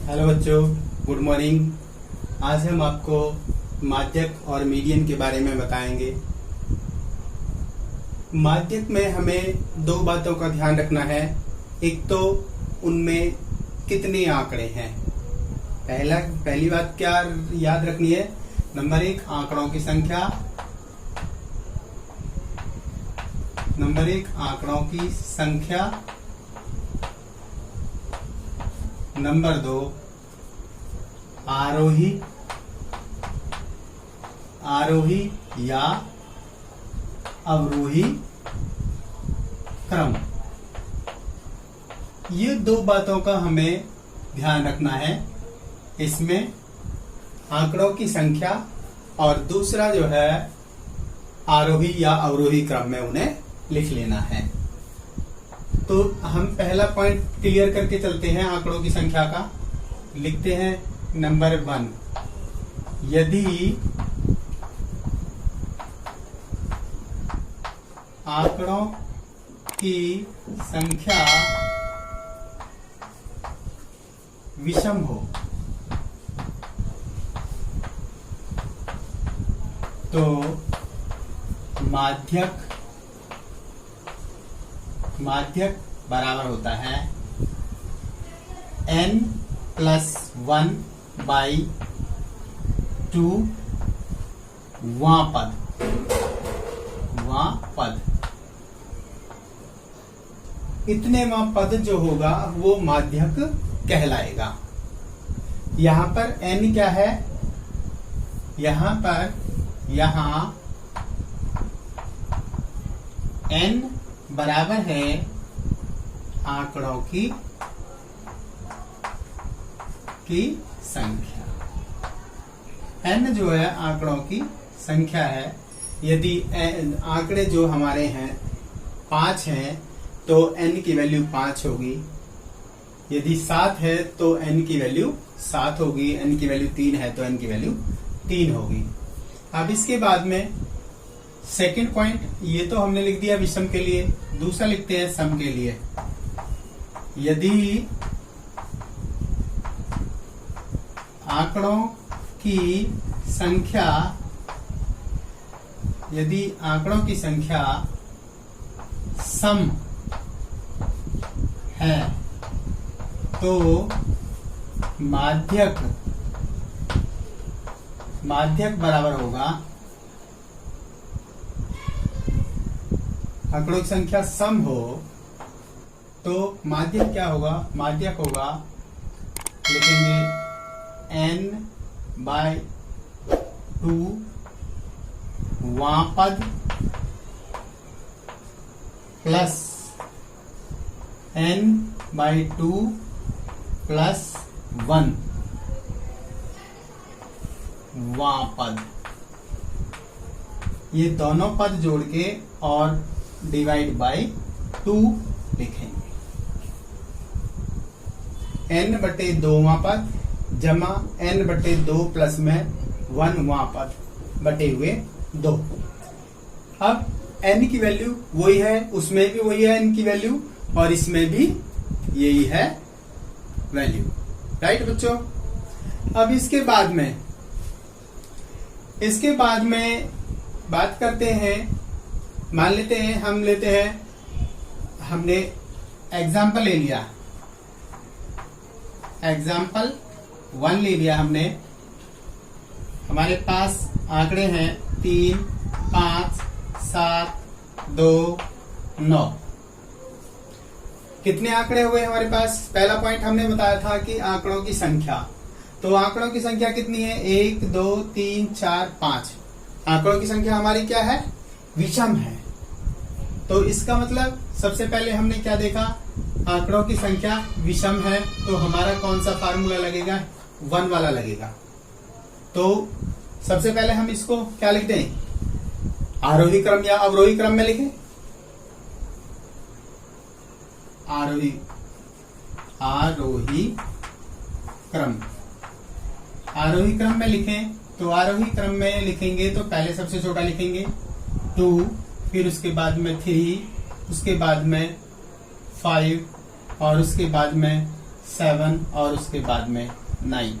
Hello बच्चों, good morning. आज हम आपको माध्यक और मीडियन के बारे में बताएंगे। माध्यक में हमें दो बातों का ध्यान रखना है। एक तो उनमें कितने आंकड़े हैं। पहली बात क्या याद रखनी है, नंबर एक आंकड़ों की संख्या, नंबर एक आंकड़ों की संख्या, नंबर दो आरोही या अवरोही क्रम। ये दो बातों का हमें ध्यान रखना है। इसमें आंकड़ों की संख्या और दूसरा जो है आरोही या अवरोही क्रम में उन्हें लिख लेना है। तो हम पहला पॉइंट क्लियर करके चलते हैं आंकड़ों की संख्या का। लिखते हैं नंबर 1, यदि आंकड़ों की संख्या विषम हो तो माध्यक बराबर होता है n+1/2 वां पद। इतने वां पद जो होगा वो माध्यक कहलाएगा। यहां पर n क्या है, यहां n बराबर है आंकड़ों की संख्या। n जो है आंकड़ों की संख्या है। यदि आंकड़े जो हमारे हैं 5 हैं तो n की वैल्यू 5 होगी। यदि 7 है तो n की वैल्यू 7 होगी। n की वैल्यू 3 है तो n की वैल्यू 3 होगी। अब इसके बाद में सेकंड पॉइंट, ये तो हमने लिख दिया विषम के लिए। दूसरा लिखते हैं सम के लिए। यदि आंकड़ों की संख्या सम है तो माध्यक बराबर होगा, आंकड़ों की संख्या सम हो तो माध्यक क्या होगा, माध्यक होगा लिखेंगे n/2 वां पद प्लस n/2 + 1 वां पद। ये दोनों पद जोड़ के और डिवाइड बाय 2 लिखेंगे। n/2 वां पद जमा n/2 प्लस में 1 वां पद बटे हुए 2। अब n की वैल्यू वही है, उसमें भी वही है n की वैल्यू और इसमें भी यही है वैल्यू। राइट बच्चों। अब इसके बाद में बात करते हैं। मान लेते हैं हमने एग्जाम्पल ले लिया, एग्जाम्पल 1 ले लिया हमने। हमारे पास आंकड़े हैं 3, 5, 7, 2, 9। कितने आंकड़े हुए हमारे पास? पहला पॉइंट हमने बताया था कि आंकड़ों की संख्या। तो आंकड़ों की संख्या कितनी है? 1, 2, 3, 4, 5। आंकड़ों की संख्या हमारी क्या है? विषम है। तो इसका मतलब सबसे पहले हमने क्या देखा, आंकड़ों की संख्या विषम है तो हमारा कौन सा फार्मूला लगेगा? 1 वाला लगेगा। तो सबसे पहले हम इसको क्या लिख दें, आरोही क्रम या अवरोही क्रम में लिखें। आरोही क्रम में लिखें तो आरोही क्रम में लिखेंगे तो पहले सबसे छोटा लिखेंगे 2, फिर उसके बाद में 3, उसके बाद में 5 और उसके बाद में 7 और उसके बाद में 9।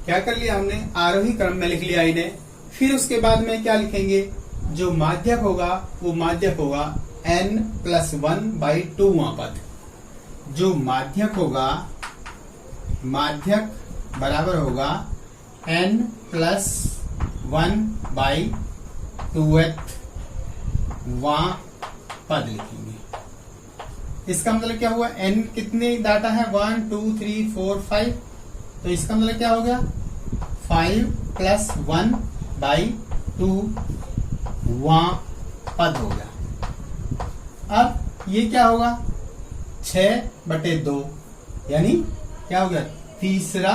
क्या कर लिया हमने, आरोही क्रम में लिख लिया इन्हें। फिर उसके बाद में क्या लिखेंगे, जो माध्यक होगा वो माध्यक होगा n+1/2वां पद। जो माध्यक होगा, माध्यक बराबर होगा n+1/2वां पद लिखेंगे। इसका मतलब क्या हुआ, n कितने डाटा है, 1 2 3 4 5, तो इसका मतलब क्या हो गया, 5+1/2वां पद हो गया। अब ये क्या होगा, 6/2, यानी क्या हो गया, तीसरा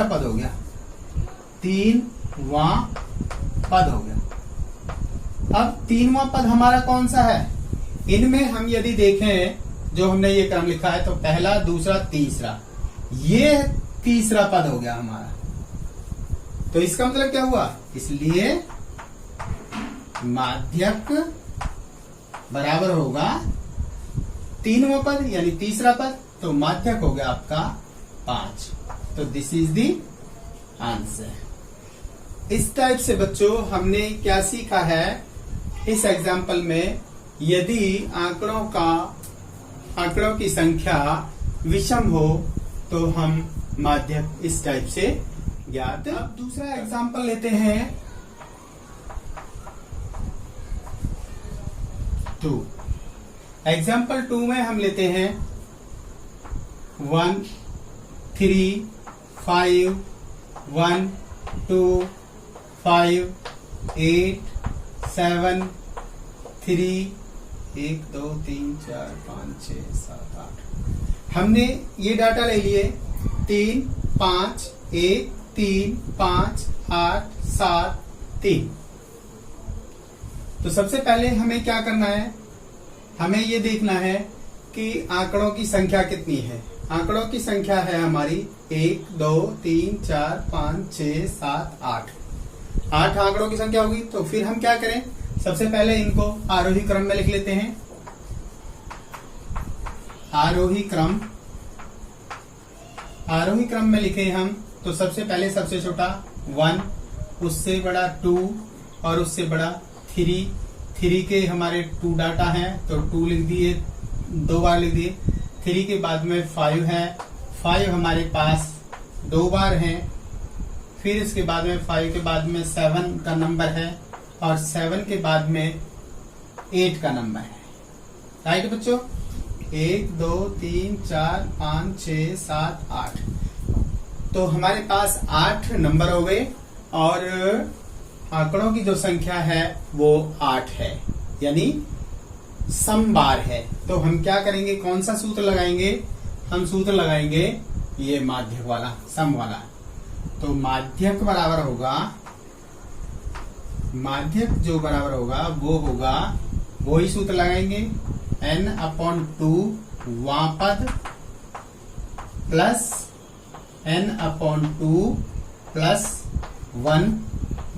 पद हो गया, 3वां पद हो गया। अब 3वां पद हमारा कौन सा है, इनमें हम यदि देखें जो हमने ये क्रम लिखा है तो पहला, दूसरा, तीसरा, ये तीसरा पद हो गया हमारा। तो इसका मतलब क्या हुआ, इसलिए माध्यक बराबर होगा 3वां पद यानी तीसरा पद, तो माध्यक हो गया आपका 5। तो दिस इज द आंसर। इस टाइप से बच्चों हमने क्या सीखा है इस एग्जाम्पल में, यदि आंकड़ों की संख्या विषम हो तो हम माध्यक इस टाइप से ज्ञात। अब दूसरा एग्जाम्पल लेते हैं 2। एग्जाम्पल 2 में हम लेते हैं 1 3 5 1 2 5 8 7 3 1 2 3 4 5 6 7 8। हमने ये डाटा ले लिए 3 5 1 3 5 8 7 3। तो सबसे पहले हमें क्या करना है, हमें ये देखना है कि आंकड़ों की संख्या कितनी है। आंकड़ों की संख्या है हमारी 1 2 3 4 5 6 7 8। 8 आंकड़ों की संख्या होगी। तो फिर हम क्या करें, सबसे पहले इनको आरोही क्रम में लिख लेते हैं। आरोही क्रम में लिखे हम तो सबसे पहले सबसे छोटा 1, उससे बड़ा 2 और उससे बड़ा 3। 3 के हमारे 2 डाटा हैं तो 2 लिख दिए, 2 बार लिख दिए। 3 के बाद में 5 है, 5 हमारे पास 2 बार है। फिर इसके बाद में 5 के बाद में 7 का नंबर है और 7 के बाद में 8 का नंबर है। राइट बच्चों, 1 2 3 4 5 6 7 8। तो हमारे पास 8 नंबर हो गए और आंकड़ों की जो संख्या है वो 8 है, यानी सम बार है। तो हम क्या करेंगे, कौन सा सूत्र लगाएंगे, हम सूत्र लगाएंगे ये माध्यक वाला, सम वाला। तो माध्यक बराबर होगा, माध्यक जो बराबर होगा वो ही सूत्र लगाएंगे n/2 वां पद प्लस n/2 प्लस 1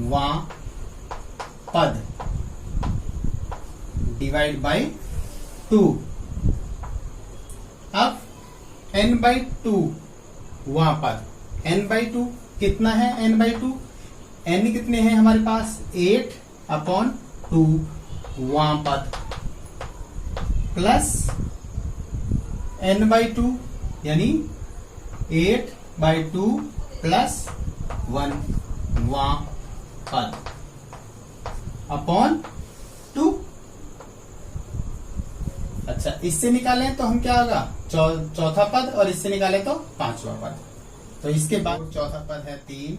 वां पद डिवाइड बाई 2। अब n/2 वां पद, n/2 कितना है, n/2 n कितने हैं हमारे पास, 8/2 वां पद प्लस n/2 यानी 8/2 प्लस 1 वां पद अपॉन 2। अच्छा, इससे निकालें तो हम क्या होगा, चौथा पद, और इससे निकालें तो 5वां पद। तो इसके बाद चौथा पद है 3,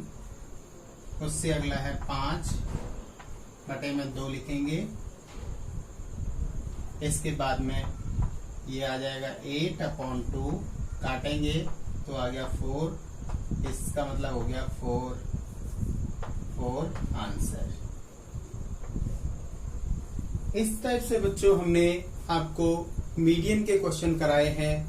उससे अगला है 5/2 लिखेंगे। इसके बाद में ये आ जाएगा 8/2, काटेंगे तो आ गया 4। इसका मतलब हो गया 4 आंसर। इस टाइप से बच्चों हमने आपको मीडियन के क्वेश्चन कराए हैं।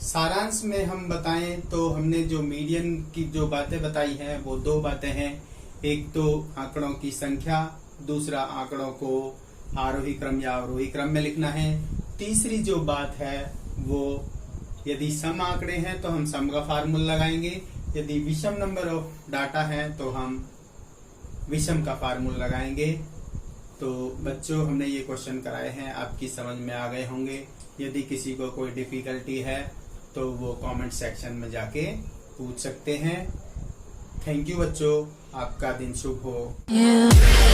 सारांश में हम बताएं तो हमने जो मीडियन की जो बातें बताई हैं वो 2 बातें हैं। एक तो आंकड़ों की संख्या, दूसरा आंकड़ों को आरोही क्रम या अवरोही क्रम में लिखना है। तीसरी जो बात है वो, यदि सम आंकड़े हैं तो हम सम का फार्मूला लगाएंगे, यदि विषम नंबर ऑफ डाटा है तो हम विषम का फार्मूला लगाएंगे। तो बच्चों, हमने ये क्वेश्चन कराए हैं, आपकी समझ में आ गए होंगे। यदि किसी को कोई डिफिकल्टी है तो वो कमेंट सेक्शन में जाके पूछ सकते हैं। थैंक यू बच्चों, आपका दिन शुभ हो।